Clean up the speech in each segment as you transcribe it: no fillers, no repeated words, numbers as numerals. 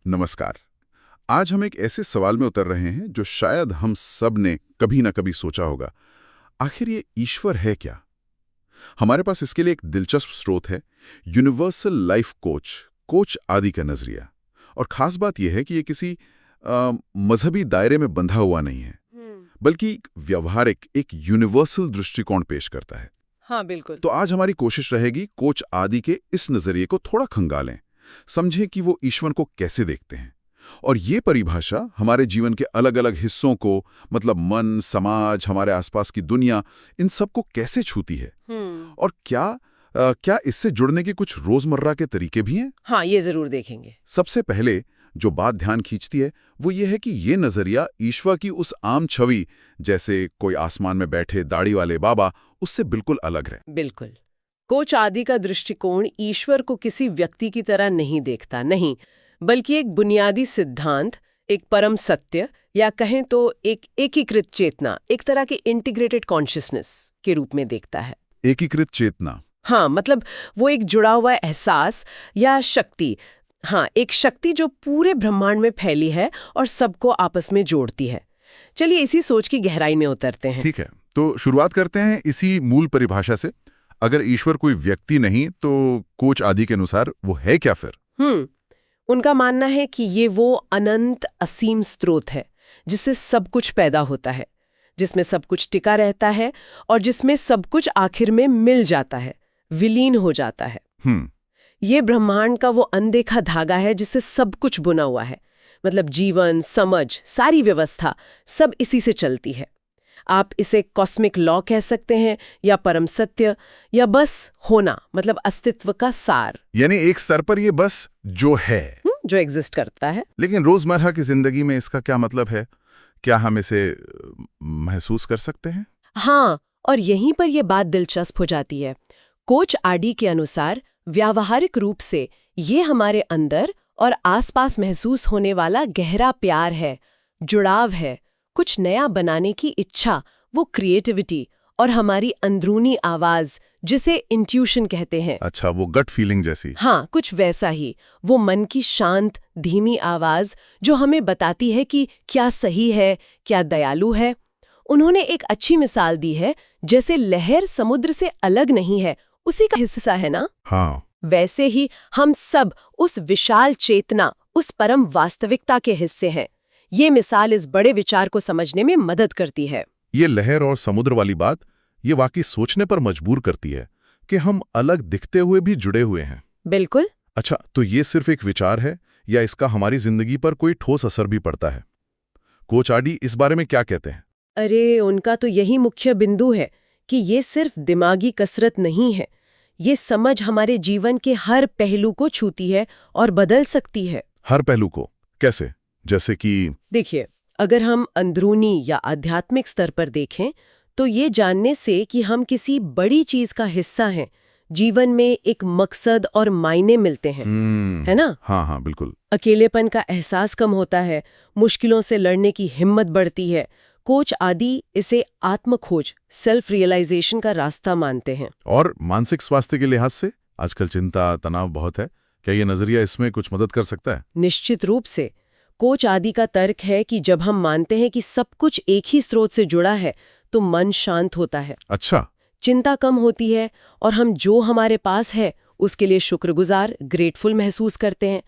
नमस्कार। आज हम एक ऐसे सवाल में उतर रहे हैं जो शायद हम सब ने कभी ना कभी सोचा होगा। आखिर ये ईश्वर है क्या? हमारे पास इसके लिए एक दिलचस्प स्रोत है, यूनिवर्सल लाइफ कोच, कोच आदि का नजरिया। और खास बात यह है कि ये किसी मजहबी दायरे में बंधा हुआ नहीं है, बल्कि एक व्यवहारिक, एक यूनिवर्सल दृष्टिकोण पेश करता है। हाँ, बिल्कुल। तो आज हमारी कोशिश रहेगी कोच आदि के इस नजरिए को थोड़ा खंगालें, समझें कि वो ईश्वर को कैसे देखते हैं। और ये परिभाषा हमारे जीवन के अलग अलग हिस्सों को, मतलब मन, समाज, हमारे आसपास की दुनिया, इन सबको कैसे छूती है। और क्या इससे जुड़ने के कुछ रोजमर्रा के तरीके भी हैं? हाँ, ये जरूर देखेंगे। सबसे पहले जो बात ध्यान खींचती है वो ये है कि ये नजरिया ईश्वर की उस आम छवि, जैसे कोई आसमान में बैठे दाढ़ी वाले बाबा, उससे बिल्कुल अलग है। बिल्कुल। कोच आदि का दृष्टिकोण ईश्वर को किसी व्यक्ति की तरह नहीं देखता, नहीं, बल्कि एक बुनियादी सिद्धांत, एक परम सत्य, या कहें तो एक एकीकृत चेतना, एक तरह की इंटीग्रेटेड कॉन्शियसनेस के रूप में देखता है। एकीकृत चेतना। हाँ, मतलब वो एक जुड़ा हुआ एहसास या शक्ति। हाँ, एक शक्ति जो पूरे ब्रह्मांड में फैली है और सबको आपस में जोड़ती है। चलिए इसी सोच की गहराई में उतरते हैं। ठीक है, तो शुरुआत करते हैं इसी मूल परिभाषा से। अगर ईश्वर कोई व्यक्ति नहीं तो कोच आदि के अनुसार वो है क्या फिर? उनका मानना है कि ये वो अनंत असीम स्रोत है जिससे सब कुछ पैदा होता है, जिसमें सब कुछ टिका रहता है और जिसमें सब कुछ आखिर में मिल जाता है, विलीन हो जाता है। ये ब्रह्मांड का वो अनदेखा धागा है जिससे सब कुछ बुना हुआ है। मतलब जीवन, समझ, सारी व्यवस्था सब इसी से चलती है। आप इसे कॉस्मिक लॉ कह सकते हैं, या परम सत्य, या बस होना, मतलब अस्तित्व का सार। यानी एक स्तर पर ये बस जो है, जो एग्जिस्ट करता है। लेकिन रोजमर्रा की जिंदगी में इसका क्या मतलब है? क्या हम इसे महसूस कर सकते हैं? हाँ, और यहीं पर यह बात दिलचस्प हो जाती है। कोच आदि के अनुसार व्यावहारिक रूप से ये हमारे अंदर और आसपास महसूस होने वाला गहरा प्यार है, जुड़ाव है, कुछ नया बनाने की इच्छा, वो क्रिएटिविटी, और हमारी अंदरूनी आवाज जिसे इंट्यूशन कहते हैं। अच्छा, वो गट फीलिंग जैसी। हाँ, कुछ वैसा ही। वो मन की शांत, धीमी आवाज जो हमें बताती है कि क्या सही है, क्या दयालु है। उन्होंने एक अच्छी मिसाल दी है, जैसे लहर समुद्र से अलग नहीं है, उसी का हिस्सा है ना। हाँ। वैसे ही हम सब उस विशाल चेतना, उस परम वास्तविकता के हिस्से हैं। ये मिसाल इस बड़े विचार को समझने में मदद करती है। ये लहर और समुद्र वाली बात, ये वाकई सोचने पर मजबूर करती है कि हम अलग दिखते हुए भी जुड़े हुए हैं। बिल्कुल। अच्छा, तो ये सिर्फ एक विचार है या इसका हमारी जिंदगी पर कोई ठोस असर भी पड़ता है? कोच आदि इस बारे में क्या कहते हैं? अरे, उनका तो यही मुख्य बिंदु है कि ये सिर्फ दिमागी कसरत नहीं है। ये समझ हमारे जीवन के हर पहलू को छूती है और बदल सकती है। हर पहलू को कैसे? जैसे कि देखिए, अगर हम अंदरूनी या आध्यात्मिक स्तर पर देखें तो ये जानने से कि हम किसी बड़ी चीज का हिस्सा हैं, जीवन में एक मकसद और मायने मिलते हैं, है ना? हाँ हाँ, बिल्कुल। अकेलेपन का एहसास कम होता है, मुश्किलों से लड़ने की हिम्मत बढ़ती है। कोच आदि इसे आत्मखोज, सेल्फ रियलाइजेशन का रास्ता मानते हैं। और मानसिक स्वास्थ्य के लिहाज से आजकल चिंता, तनाव बहुत है, क्या ये नजरिया इसमें कुछ मदद कर सकता है? निश्चित रूप से। कोच आदि का तर्क है कि जब हम मानते हैं कि सब कुछ एक ही स्रोत से जुड़ा है तो मन शांत होता है। अच्छा। चिंता कम होती है और हम जो हमारे पास है उसके लिए शुक्रगुजार, ग्रेटफुल महसूस करते हैं।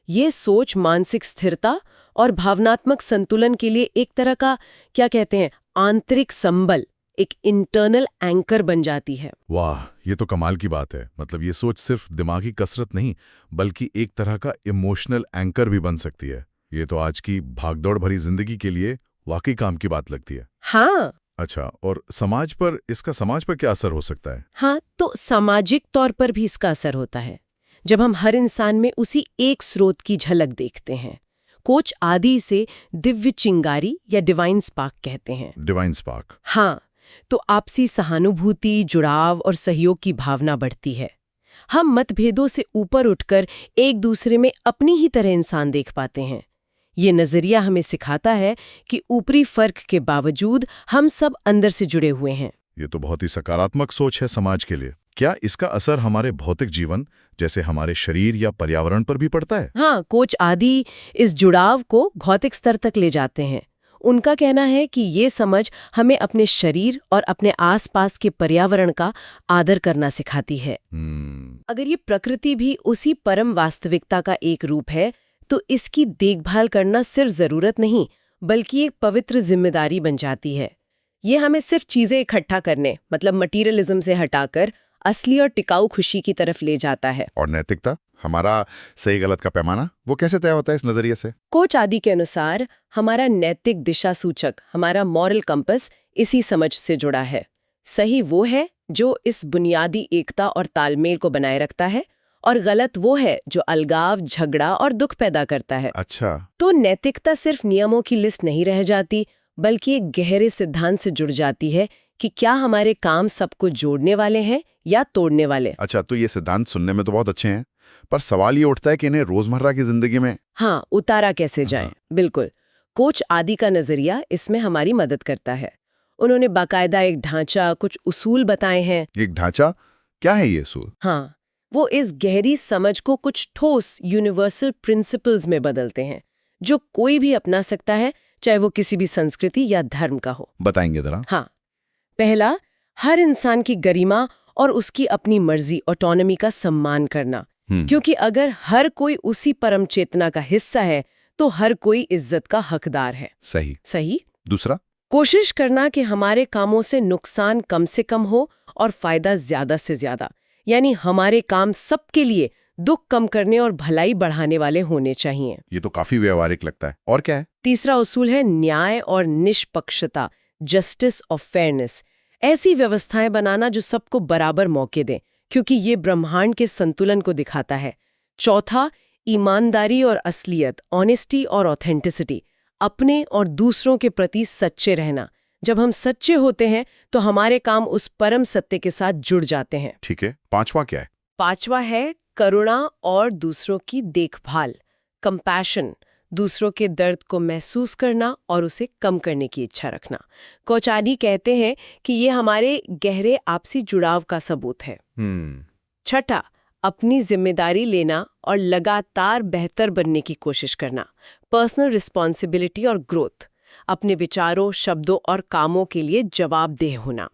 ये सोच मानसिक स्थिरता और भावनात्मक संतुलन के लिए एक तरह का, क्या कहते हैं, आंतरिक संबल, एक इंटरनल एंकर बन जाती है। वाह, ये तो कमाल की बात है। मतलब ये सोच सिर्फ दिमागी कसरत नहीं, बल्कि एक तरह का इमोशनल एंकर भी बन सकती है। ये तो आज की भागदौड़ भरी जिंदगी के लिए वाकई काम की बात लगती है। हाँ। अच्छा, और इसका समाज पर क्या असर हो सकता है? हाँ, तो सामाजिक तौर पर भी इसका असर होता है, जब हम हर इंसान में उसी एक स्रोत की झलक देखते हैं। कोच आदि से दिव्य चिंगारी या डिवाइन स्पार्क कहते हैं। Divine spark. हाँ, तो आपसी सहानुभूति, जुड़ाव और सहयोग की भावना बढ़ती है। हम मतभेदों से ऊपर उठकर एक दूसरे में अपनी ही तरह इंसान देख पाते हैं। ये नजरिया हमें सिखाता है कि ऊपरी फर्क के बावजूद हम सब अंदर से जुड़े हुए हैं। ये तो बहुत ही सकारात्मक सोच है समाज के लिए। क्या इसका असर हमारे भौतिक जीवन जैसे हमारे शरीर या पर्यावरण पर भी पड़ता है? हाँ, कोच आदि इस जुड़ाव को भौतिक स्तर तक ले जाते हैं। उनका कहना है कि ये समझ हमें अपने शरीर और अपने आसपास के पर्यावरण का आदर करना सिखाती है। अगर ये प्रकृति भी उसी परम वास्तविकता का एक रूप है, तो इसकी देखभाल करना सिर्फ जरूरत नहीं, बल्कि एक पवित्र जिम्मेदारी बन जाती है। ये हमें सिर्फ चीजें इकट्ठा करने, मतलब मटीरियलिज्म से हटाकर असली और टिकाऊ खुशी की तरफ ले जाता है। और नैतिकता, हमारा सही गलत का पैमाना, वो कैसे तय होता है इस नजरिए से? कोच आदि के अनुसार हमारा नैतिक दिशा सूचक, हमारा मॉरल कंपस इसी समझ से जुड़ा है। सही वो है जो इस बुनियादी एकता और तालमेल को बनाए रखता है, और गलत वो है जो अलगाव, झगड़ा और दुख पैदा करता है। अच्छा। तो नैतिकता सिर्फ नियमों की लिस्ट नहीं रह जाती, बल्कि एक गहरे सिद्धांत से जुड़ जाती है कि क्या हमारे काम सबको जोड़ने वाले हैं या तोड़ने वाले। अच्छा, तो ये सिद्धांत सुनने में तो बहुत अच्छे हैं, पर सवाल ये उठता है कि इन्हें रोजमर्रा की जिंदगी में उतारा कैसे जाए। बिल्कुल, कोच आदि का नजरिया इसमें हमारी मदद करता है। उन्होंने बाकायदा एक ढांचा, कुछ उसूल बताए हैं। एक ढांचा? क्या है ये उसूल? वो इस गहरी समझ को कुछ ठोस यूनिवर्सल प्रिंसिपल्स में बदलते हैं, जो कोई भी अपना सकता है, चाहे वो किसी भी संस्कृति या धर्म का हो। बताएंगे जरा। पहला, हर इंसान की गरिमा और उसकी अपनी मर्जी, ऑटोनॉमी का सम्मान करना। क्योंकि अगर हर कोई उसी परम चेतना का हिस्सा है, तो हर कोई इज्जत का हकदार है। सही। दूसरा, कोशिश करना कि हमारे कामों से नुकसान कम से कम हो और फायदा ज्यादा से ज्यादा, यानी हमारे काम सबके लिए दुख कम करने और भलाई बढ़ाने वाले होने चाहिए। ये तो काफी व्यवहारिक लगता है। और क्या है? तीसरा उसूल है न्याय और निष्पक्षता, जस्टिस और फेयरनेस। ऐसी व्यवस्थाएं बनाना जो सबको बराबर मौके दें, क्योंकि ये ब्रह्मांड के संतुलन को दिखाता है। चौथा, ईमानदारी और असलियत, ऑनेस्टी और ऑथेंटिसिटी, अपने और दूसरों के प्रति सच्चे रहना। जब हम सच्चे होते हैं तो हमारे काम उस परम सत्य के साथ जुड़ जाते हैं। ठीक है, पांचवा क्या है? पांचवा है करुणा और दूसरों की देखभाल, कंपैशन, दूसरों के दर्द को महसूस करना और उसे कम करने की इच्छा रखना। कोचाडी कहते हैं कि ये हमारे गहरे आपसी जुड़ाव का सबूत है। छठा, अपनी जिम्मेदारी लेना और लगातार बेहतर बनने की कोशिश करना, पर्सनल रिस्पॉन्सिबिलिटी और ग्रोथ, अपने विचारों, शब्दों और कामों के लिए जवाबदेह होना।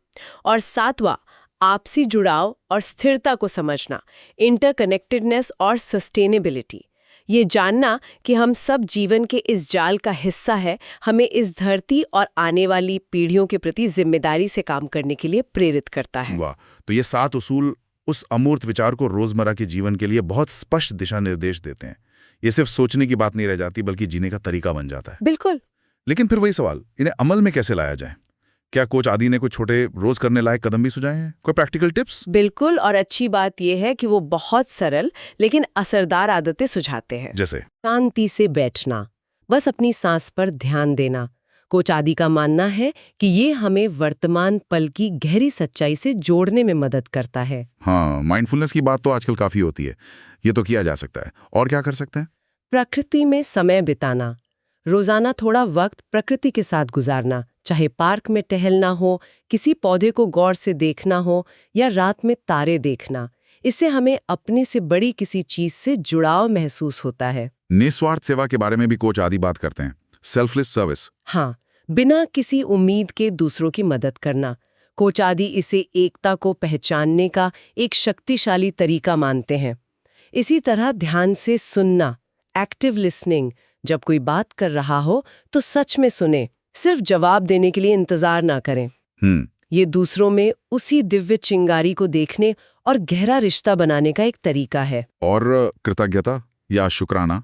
और सातवां, आपसी जुड़ाव और स्थिरता को समझना, इंटरकनेक्टेडनेस और सस्टेनेबिलिटी। ये जानना कि हम सब जीवन के इस जाल का हिस्सा है, हमें इस धरती और आने वाली पीढ़ियों के प्रति जिम्मेदारी से काम करने के लिए प्रेरित करता है। वाह, तो ये 7 उसूल उस अमूर्त विचार को रोजमर्रा के जीवन के लिए बहुत स्पष्ट दिशा निर्देश देते हैं। ये सिर्फ सोचने की बात नहीं रह जाती, बल्कि जीने का तरीका बन जाता है। बिल्कुल। लेकिन फिर वही सवाल, इन्हें अमल में कैसे लाया जाए? क्या कोच आदि ने कुछ छोटे रोज करने लायक कदम भी सुझाए हैं? कोई प्रैक्टिकल टिप्स? बिल्कुल, और अच्छी बात यह है कि वो बहुत सरल लेकिन असरदार आदतें सुझाते हैं। जैसे शांति से बैठना, बस अपनी सांस पर ध्यान देना। कोच आदि का मानना है कि ये हमें वर्तमान पल की गहरी सच्चाई से जोड़ने में मदद करता है। माइंडफुलनेस की बात तो आजकल काफी होती है, ये तो किया जा सकता है। और क्या कर सकते हैं? प्रकृति में समय बिताना, रोजाना थोड़ा वक्त प्रकृति के साथ गुजारना, चाहे पार्क में टहलना हो, किसी पौधे को गौर से देखना हो या रात में तारे देखना। इससे हमें अपने से बड़ी किसी चीज से जुड़ाव महसूस होता है। निस्वार्थ सेवा के बारे में भी कोच आदि बात करते हैं, सेल्फलेस सर्विस। बिना किसी उम्मीद के दूसरों की मदद करना। कोच आदि इसे एकता को पहचानने का एक शक्तिशाली तरीका मानते हैं। इसी तरह ध्यान से सुनना, एक्टिव लिसनिंग, जब कोई बात कर रहा हो तो सच में सुने, सिर्फ जवाब देने के लिए इंतजार ना करें। ये दूसरों में उसी दिव्य चिंगारी को देखने और गहरा रिश्ता बनाने का एक तरीका है। और कृतज्ञता या शुक्राना,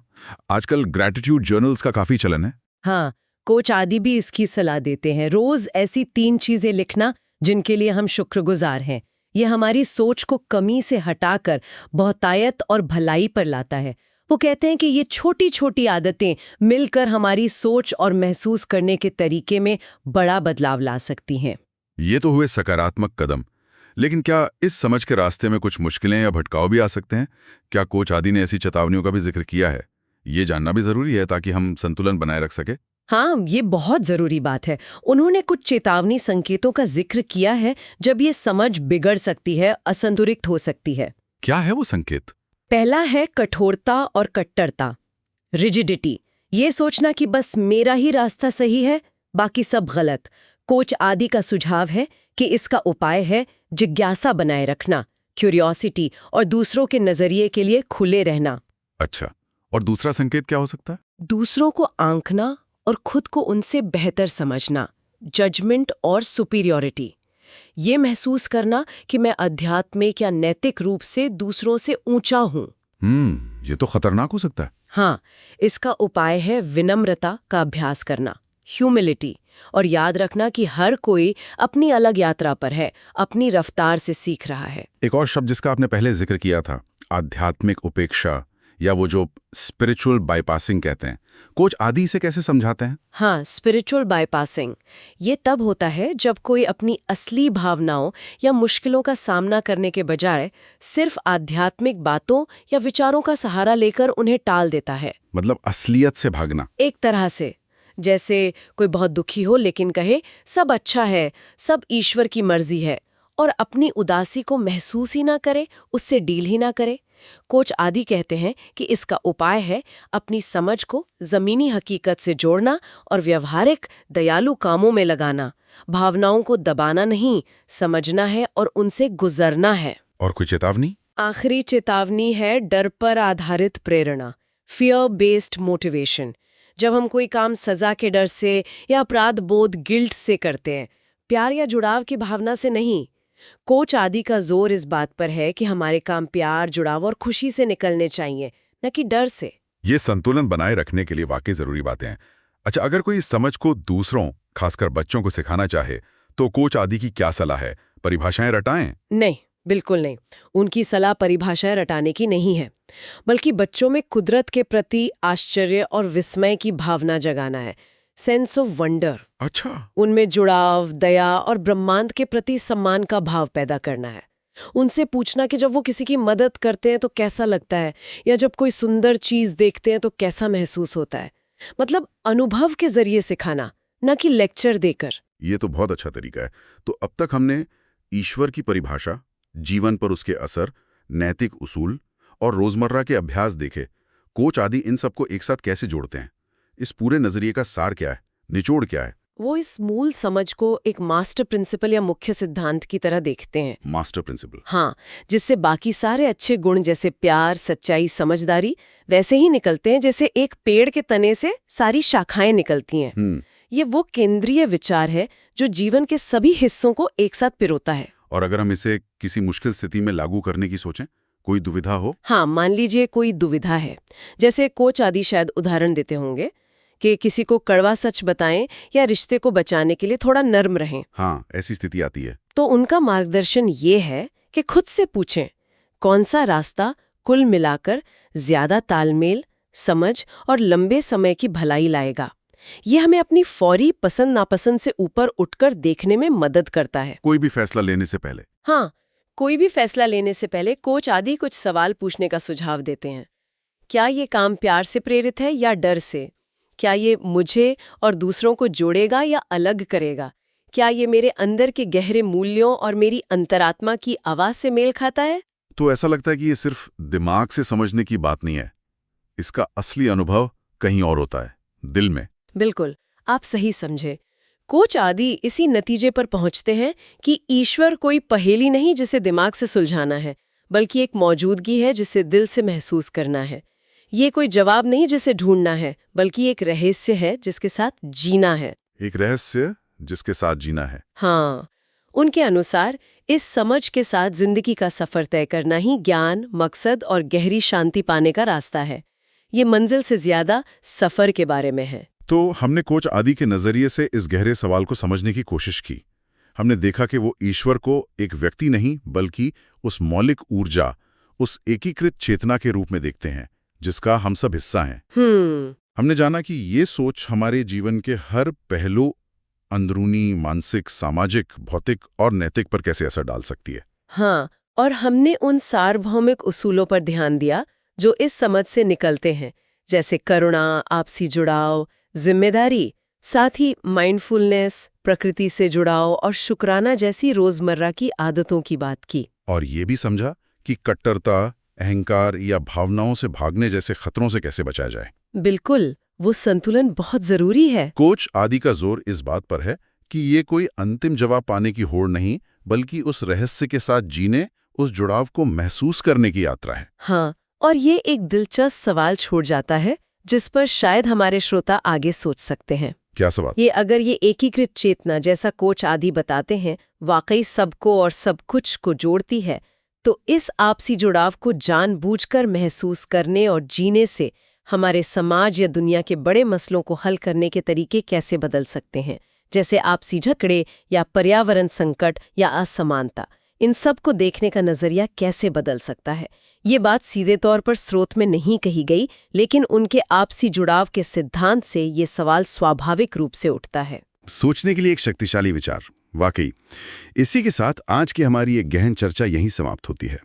आजकल ग्रैटिट्यूड जर्नल्स का काफी चलन है। कोच आदि भी इसकी सलाह देते हैं। रोज ऐसी 3 चीजें लिखना जिनके लिए हम शुक्रगुजार हैं। ये हमारी सोच को कमी से हटाकर बहुतायत और भलाई पर लाता है। वो कहते हैं कि ये छोटी छोटी आदतें मिलकर हमारी सोच और महसूस करने के तरीके में बड़ा बदलाव ला सकती हैं। ये तो हुए सकारात्मक कदम, लेकिन क्या इस समझ के रास्ते में कुछ मुश्किलें या भटकाव भी आ सकते हैं? क्या कोच आदि ने ऐसी चेतावनियों का भी जिक्र किया है? ये जानना भी जरूरी है ताकि हम संतुलन बनाए रख सके। हाँ, ये बहुत जरूरी बात है। उन्होंने कुछ चेतावनी संकेतों का जिक्र किया है जब ये समझ बिगड़ सकती है, असंतुलित हो सकती है। क्या है वो संकेत? पहला है कठोरता और कट्टरता, रिजिडिटी। ये सोचना कि बस मेरा ही रास्ता सही है, बाकी सब गलत। कोच आदि का सुझाव है कि इसका उपाय है जिज्ञासा बनाए रखना, क्यूरियोसिटी, और दूसरों के नजरिए के लिए खुले रहना। अच्छा, और दूसरा संकेत क्या हो सकता है? दूसरों को आंकना और खुद को उनसे बेहतर समझना, जजमेंट और सुपीरियॉरिटी। ये महसूस करना कि मैं आध्यात्मिक या नैतिक रूप से दूसरों से ऊंचा हूं। ये तो खतरनाक हो सकता है। हाँ, इसका उपाय है विनम्रता का अभ्यास करना, ह्यूमिलिटी, और याद रखना कि हर कोई अपनी अलग यात्रा पर है, अपनी रफ्तार से सीख रहा है। एक और शब्द जिसका आपने पहले जिक्र किया था, आध्यात्मिक उपेक्षा, या वो जो स्पिरिचुअल बाईपासिंग कहते हैं, कोच आदि इसे कैसे समझाते हैं? हाँ, स्पिरिचुअल बाईपासिंग ये तब होता है जब कोई अपनी असली भावनाओं या मुश्किलों का सामना करने के बजाय सिर्फ आध्यात्मिक बातों या विचारों का सहारा लेकर उन्हें टाल देता है। मतलब असलियत से भागना। एक तरह से, जैसे कोई बहुत दुखी हो लेकिन कहे सब अच्छा है, सब ईश्वर की मर्जी है, और अपनी उदासी को महसूस ही ना करे, उससे डील ही ना करे। कोच आदि कहते हैं कि इसका उपाय है अपनी समझ को जमीनी हकीकत से जोड़ना और व्यवहारिक दयालु कामों में लगाना। भावनाओं को दबाना नहीं, समझना है और उनसे गुजरना है। और कोई चेतावनी? आखिरी चेतावनी है डर पर आधारित प्रेरणा, फियर बेस्ड मोटिवेशन। जब हम कोई काम सजा के डर से या अपराध बोध गिल्ट से करते हैं, प्यार या जुड़ाव की भावना से नहीं। कोच आदि का जोर इस बात पर है कि हमारे काम प्यार, जुड़ाव और खुशी से निकलने चाहिए, न कि डर से। ये संतुलन बनाए रखने के लिए वाकई जरूरी बातें हैं। अच्छा, अगर कोई इस समझ को दूसरों, खासकर बच्चों को सिखाना चाहे, तो कोच आदि की क्या सलाह है? परिभाषाएं रटाएं? नहीं, बिल्कुल नहीं। उनकी सलाह परिभाषाएं रटाने की नहीं है, बल्कि बच्चों में कुदरत के प्रति आश्चर्य और विस्मय की भावना जगाना है, सेंस ऑफ वंडर। अच्छा। उनमें जुड़ाव, दया और ब्रह्मांड के प्रति सम्मान का भाव पैदा करना है। उनसे पूछना कि जब वो किसी की मदद करते हैं तो कैसा लगता है, या जब कोई सुंदर चीज देखते हैं तो कैसा महसूस होता है। मतलब अनुभव के जरिए सिखाना, न कि लेक्चर देकर। ये तो बहुत अच्छा तरीका है। तो अब तक हमने ईश्वर की परिभाषा, जीवन पर उसके असर, नैतिक उसूल और रोजमर्रा के अभ्यास देखे। कोच आदि इन सबको एक साथ कैसे जोड़ते हैं? इस पूरे नजरिए का सार क्या है, निचोड़ क्या है? वो इस मूल समझ को एक मास्टर प्रिंसिपल या मुख्य सिद्धांत की तरह देखते हैं। Master principal? हाँ, जिससे बाकी सारे अच्छे गुण जैसे प्यार, सच्चाई, समझदारी वैसे ही निकलते हैं जैसे एक पेड़ के तने से सारी शाखाएं निकलती हैं। ये वो केंद्रीय विचार है जो जीवन के सभी हिस्सों को एक साथ पिरोता है। और अगर हम इसे किसी मुश्किल स्थिति में लागू करने की सोचें, कोई दुविधा हो? हाँ, मान लीजिए कोई दुविधा है। जैसे कोच आदि शायद उदाहरण देते होंगे कि किसी को कड़वा सच बताएं या रिश्ते को बचाने के लिए थोड़ा नर्म रहें। हाँ, ऐसी स्थिति आती है। तो उनका मार्गदर्शन ये है कि खुद से पूछें कौन सा रास्ता कुल मिलाकर ज्यादा तालमेल, समझ और लंबे समय की भलाई लाएगा। ये हमें अपनी फौरी पसंद नापसंद से ऊपर उठकर देखने में मदद करता है। कोई भी फैसला लेने से पहले? हाँ, कोई भी फैसला लेने से पहले कोच आदि कुछ सवाल पूछने का सुझाव देते हैं। क्या ये काम प्यार से प्रेरित है या डर से? क्या ये मुझे और दूसरों को जोड़ेगा या अलग करेगा? क्या ये मेरे अंदर के गहरे मूल्यों और मेरी अंतरात्मा की आवाज से मेल खाता है? तो ऐसा लगता है कि ये सिर्फ दिमाग से समझने की बात नहीं है, इसका असली अनुभव कहीं और होता है, दिल में। बिल्कुल, आप सही समझे। कोच आदि इसी नतीजे पर पहुंचते हैं कि ईश्वर कोई पहेली नहीं जिसे दिमाग से सुलझाना है, बल्कि एक मौजूदगी है जिसे दिल से महसूस करना है। ये कोई जवाब नहीं जिसे ढूंढना है, बल्कि एक रहस्य है जिसके साथ जीना है। एक रहस्य जिसके साथ जीना है। हाँ, उनके अनुसार इस समझ के साथ जिंदगी का सफर तय करना ही ज्ञान, मकसद और गहरी शांति पाने का रास्ता है। ये मंजिल से ज्यादा सफर के बारे में है। तो हमने कोच आदि के नजरिए से इस गहरे सवाल को समझने की कोशिश की। हमने देखा कि वो ईश्वर को एक व्यक्ति नहीं, बल्कि उस मौलिक ऊर्जा, उस एकीकृत चेतना के रूप में देखते हैं जिसका हम सब हिस्सा हैं। हमने जाना कि ये सोच हमारे जीवन के हर पहलू, अंदरूनी, मानसिक, सामाजिक, भौतिक और नैतिक पर कैसे असर डाल सकती है। हाँ, और हमने उन सार्वभौमिक उसूलों पर ध्यान दिया जो इस समझ से निकलते हैं, जैसे करुणा, आपसी जुड़ाव, जिम्मेदारी, साथ ही माइंडफुलनेस, प्रकृति से जुड़ाव और शुक्राना जैसी रोजमर्रा की आदतों की बात की। और ये भी समझा कि कट्टरता, अहंकार या भावनाओं से भागने जैसे खतरों से कैसे बचाया जाए। बिल्कुल, वो संतुलन बहुत जरूरी है। कोच आदि का जोर इस बात पर है कि ये कोई अंतिम जवाब पाने की होड़ नहीं, बल्कि उस रहस्य के साथ जीने, उस जुड़ाव को महसूस करने की यात्रा है। हाँ, और ये एक दिलचस्प सवाल छोड़ जाता है जिस पर शायद हमारे श्रोता आगे सोच सकते हैं। क्या सवाल? ये अगर ये एकीकृत चेतना जैसा कोच आदि बताते हैं वाकई सबको और सब कुछ को जोड़ती है, तो इस आपसी जुड़ाव को जानबूझकर महसूस करने और जीने से हमारे समाज या दुनिया के बड़े मसलों को हल करने के तरीके कैसे बदल सकते हैं, जैसे आपसी झगड़े या पर्यावरण संकट या असमानता। इन सब को देखने का नजरिया कैसे बदल सकता है। ये बात सीधे तौर पर स्रोत में नहीं कही गई, लेकिन उनके आपसी जुड़ाव के सिद्धांत से ये सवाल स्वाभाविक रूप से उठता है। सोचने के लिए एक शक्तिशाली विचार, वाकई। इसी के साथ आज की हमारी एक गहन चर्चा यहीं समाप्त होती है।